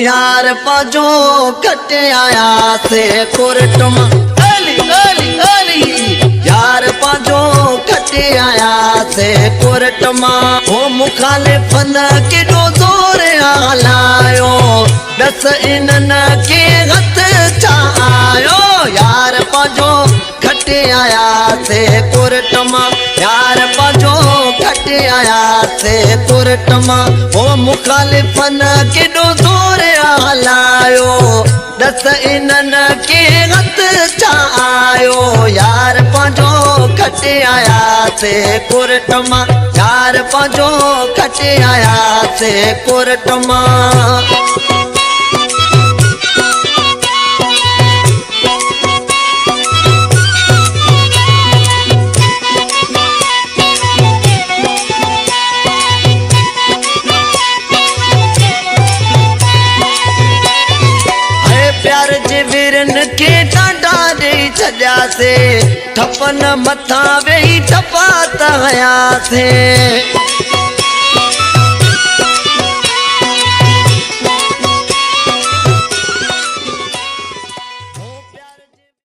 यार पाजो कटे आया से कोर्ट में अली अली अली यार पाजो कटे आया से कोर्ट में ओ मुखालिफन के दो जोर आलायो दस इनन के हथ चायो यार पाजो कटे आया से कोर्ट में यार पाजो कटे आया से कोर्ट में ओ मुखालिफन के दो जोर आलायो दस इनन के हथ चायो यार पाजो कटे आया से कोर्ट में यार पाजो कटे आया से कोर्ट में प्यार जे वीरन के डांडा दे छॾिया से ठपन मथा वेही ठपा त हया से